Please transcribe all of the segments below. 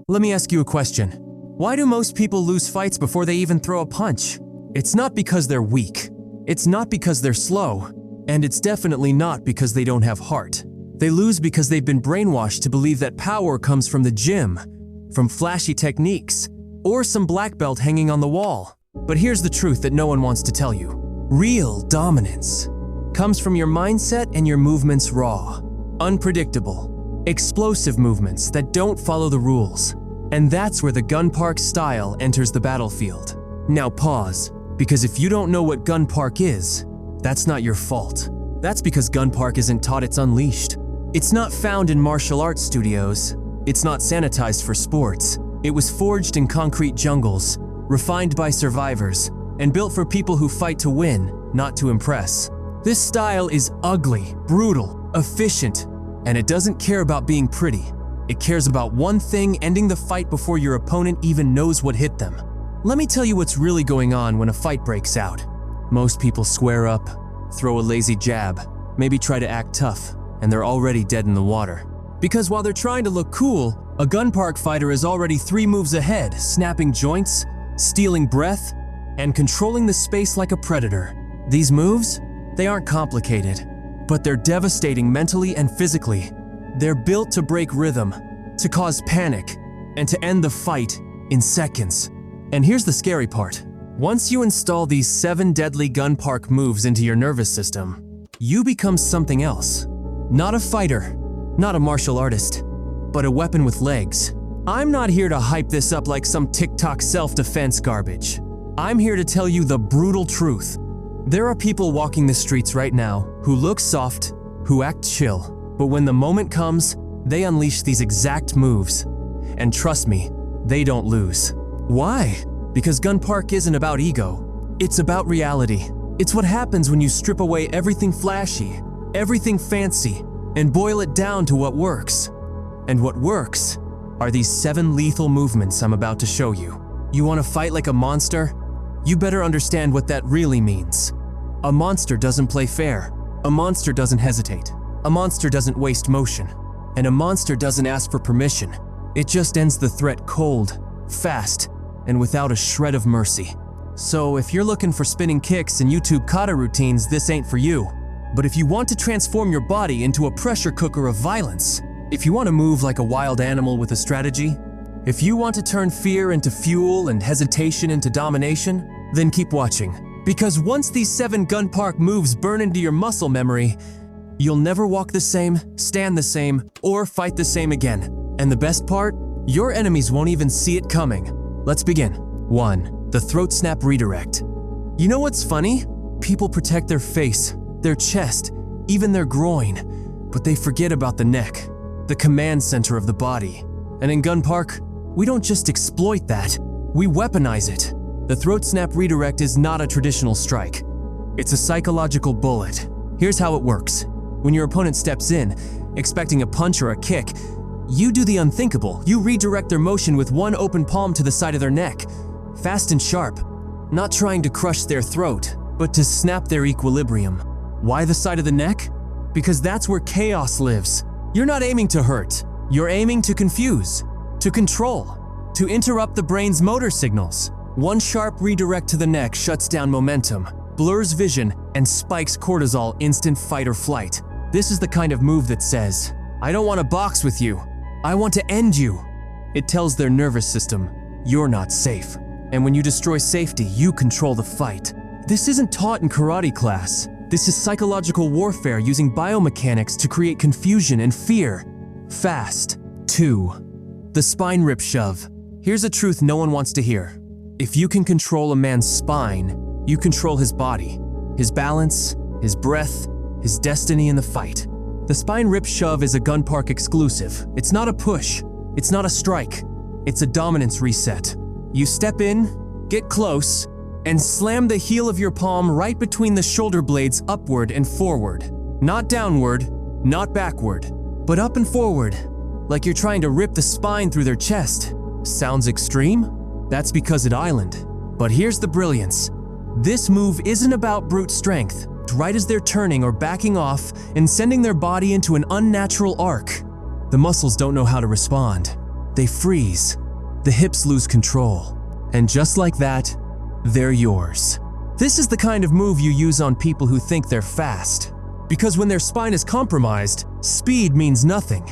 Let me ask you a question. Why do most people lose fights before they even throw a punch? It's not because they're weak. It's not because they're slow. And it's definitely not because they don't have heart. They lose because they've been brainwashed to believe that power comes from the gym, from flashy techniques, or some black belt hanging on the wall. But here's the truth that no one wants to tell you. Real dominance comes from your mindset and your movements raw, unpredictable, explosive movements that don't follow the rules. And that's where the gun park style enters the battlefield. Now pause, because if you don't know what gun park is, that's not your fault. That's because gun park isn't taught, it's unleashed. It's not found in martial arts studios. It's not sanitized for sports. It was forged in concrete jungles, refined by survivors, and built for people who fight to win, not to impress. This style is ugly, brutal, efficient, and it doesn't care about being pretty. It cares about one thing: ending the fight before your opponent even knows what hit them. Let me tell you what's really going on when a fight breaks out. Most people square up, throw a lazy jab, maybe try to act tough, and they're already dead in the water. Because while they're trying to look cool, a gun park fighter is already 3 moves ahead, snapping joints, stealing breath, and controlling the space like a predator. These moves, they aren't complicated, but they're devastating mentally and physically. They're built to break rhythm, to cause panic, and to end the fight in seconds. And here's the scary part. Once you install these 7 deadly gun park moves into your nervous system, you become something else. Not a fighter, not a martial artist, but a weapon with legs. I'm not here to hype this up like some TikTok self-defense garbage. I'm here to tell you the brutal truth. There are people walking the streets right now who look soft, who act chill, but when the moment comes, they unleash these exact moves. And trust me, they don't lose. Why? Because gun park isn't about ego. It's about reality. It's what happens when you strip away everything flashy, everything fancy, and boil it down to what works. And what works are these 7 lethal movements I'm about to show you. You want to fight like a monster? You better understand what that really means. A monster doesn't play fair. A monster doesn't hesitate. A monster doesn't waste motion. And a monster doesn't ask for permission. It just ends the threat cold, fast, and without a shred of mercy. So if you're looking for spinning kicks and YouTube kata routines, this ain't for you. But if you want to transform your body into a pressure cooker of violence, if you want to move like a wild animal with a strategy, if you want to turn fear into fuel and hesitation into domination, then keep watching. Because once these 7 gun park moves burn into your muscle memory, you'll never walk the same, stand the same, or fight the same again. And the best part? Your enemies won't even see it coming. Let's begin. 1. The throat snap redirect. You know what's funny? People protect their face, their chest, even their groin, but they forget about the neck, the command center of the body. And in gun park, we don't just exploit that, we weaponize it. The throat snap redirect is not a traditional strike. It's a psychological bullet. Here's how it works. When your opponent steps in, expecting a punch or a kick, you do the unthinkable. You redirect their motion with one open palm to the side of their neck, fast and sharp, not trying to crush their throat, but to snap their equilibrium. Why the side of the neck? Because that's where chaos lives. You're not aiming to hurt. You're aiming to confuse, to control, to interrupt the brain's motor signals. One sharp redirect to the neck shuts down momentum, blurs vision, and spikes cortisol, instant fight or flight. This is the kind of move that says, I don't want to box with you. I want to end you. It tells their nervous system, you're not safe. And when you destroy safety, you control the fight. This isn't taught in karate class. This is psychological warfare using biomechanics to create confusion and fear. Fast. 2. The spine rip shove. Here's a truth no one wants to hear. If you can control a man's spine, you control his body, his balance, his breath, his destiny in the fight. The spine rip shove is a gun park exclusive. It's not a push. It's not a strike. It's a dominance reset. You step in, get close, and slam the heel of your palm right between the shoulder blades upward and forward. Not downward, not backward, but up and forward, like you're trying to rip the spine through their chest. Sounds extreme? That's because at Island. But here's the brilliance. This move isn't about brute strength. Right as they're turning or backing off and sending their body into an unnatural arc, the muscles don't know how to respond. they freeze. The hips lose control. And just like that, they're yours. This is the kind of move you use on people who think they're fast. Because when their spine is compromised, speed means nothing.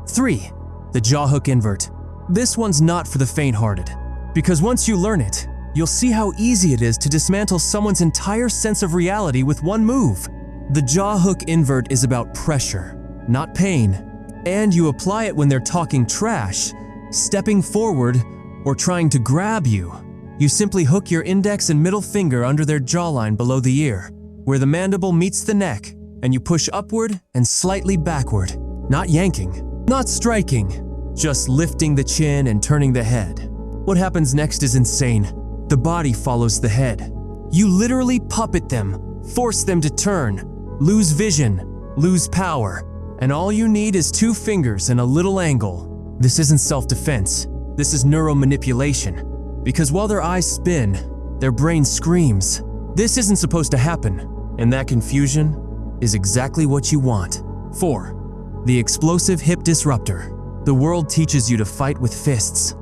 3. The jaw hook invert. This one's not for the faint-hearted. Because once you learn it, you'll see how easy it is to dismantle someone's entire sense of reality with one move. The jaw hook invert is about pressure, not pain. And you apply it when they're talking trash, stepping forward, or trying to grab you. You simply hook your index and middle finger under their jawline below the ear, where the mandible meets the neck, and you push upward and slightly backward. Not yanking, not striking, just lifting the chin and turning the head. What happens next is insane. The body follows the head. You literally puppet them, force them to turn, lose vision, lose power, and all you need is 2 fingers and a little angle. This isn't self-defense. This is neuromanipulation. Because while their eyes spin, their brain screams. This isn't supposed to happen, and that confusion is exactly what you want. 4. The explosive hip disruptor. The world teaches you to fight with fists.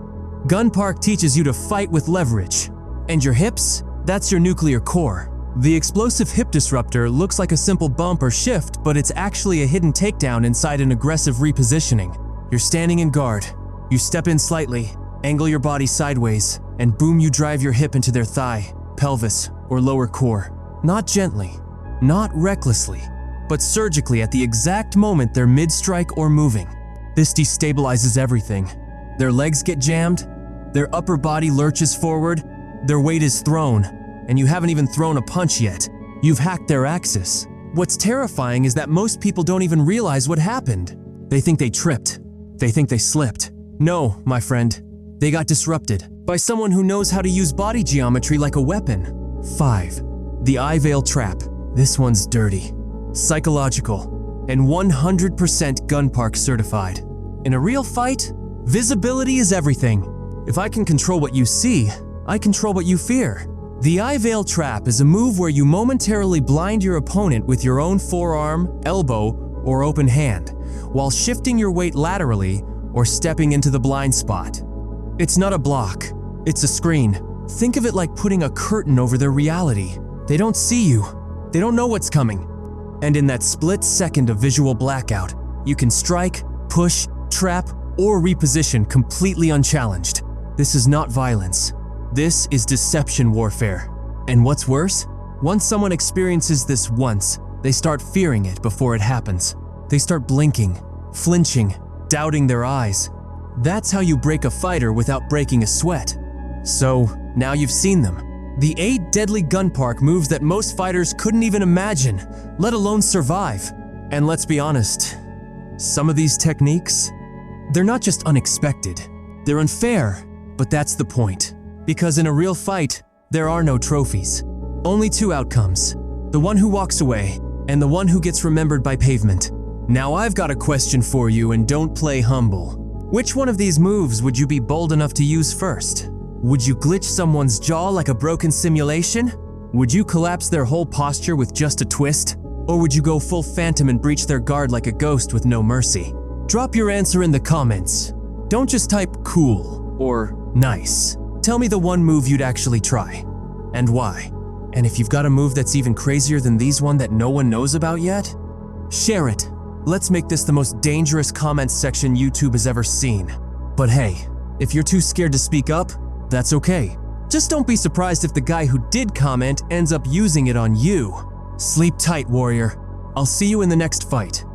Gun Park teaches you to fight with leverage. And your hips? That's your nuclear core. The explosive hip disruptor looks like a simple bump or shift, but it's actually a hidden takedown inside an aggressive repositioning. You're standing in guard. You step in slightly, angle your body sideways, and boom, you drive your hip into their thigh, pelvis, or lower core. Not gently, not recklessly, but surgically at the exact moment they're mid-strike or moving. This destabilizes everything. Their legs get jammed, their upper body lurches forward, their weight is thrown, and you haven't even thrown a punch yet. You've hacked their axis. What's terrifying is that most people don't even realize what happened. They think they tripped. They think they slipped. No, my friend, they got disrupted by someone who knows how to use body geometry like a weapon. 5. The eye veil trap. This one's dirty, psychological, and 100% Gun Park certified. In a real fight, visibility is everything. If I can control what you see, I control what you fear. The eye veil trap is a move where you momentarily blind your opponent with your own forearm, elbow, or open hand, while shifting your weight laterally or stepping into the blind spot. It's not a block, it's a screen. Think of it like putting a curtain over their reality. They don't see you, they don't know what's coming. And in that split second of visual blackout, you can strike, push, trap, or reposition completely unchallenged. This is not violence. This is deception warfare. And what's worse? Once someone experiences this once, they start fearing it before it happens. They start blinking, flinching, doubting their eyes. That's how you break a fighter without breaking a sweat. So, now you've seen them. The 8 deadly Gun Park moves that most fighters couldn't even imagine, let alone survive. And let's be honest, some of these techniques, they're not just unexpected, they're unfair, but that's the point. Because in a real fight, there are no trophies. Only 2 outcomes, the one who walks away and the one who gets remembered by pavement. Now I've got a question for you, and don't play humble. Which one of these moves would you be bold enough to use first? Would you glitch someone's jaw like a broken simulation? Would you collapse their whole posture with just a twist? Or would you go full phantom and breach their guard like a ghost with no mercy? Drop your answer in the comments. Don't just type cool or nice. Tell me the one move you'd actually try, and why. And if you've got a move that's even crazier than these one that no one knows about yet, share it. Let's make this the most dangerous comments section YouTube has ever seen. But hey, if you're too scared to speak up, that's okay. Just don't be surprised if the guy who did comment ends up using it on you. Sleep tight, warrior. I'll see you in the next fight.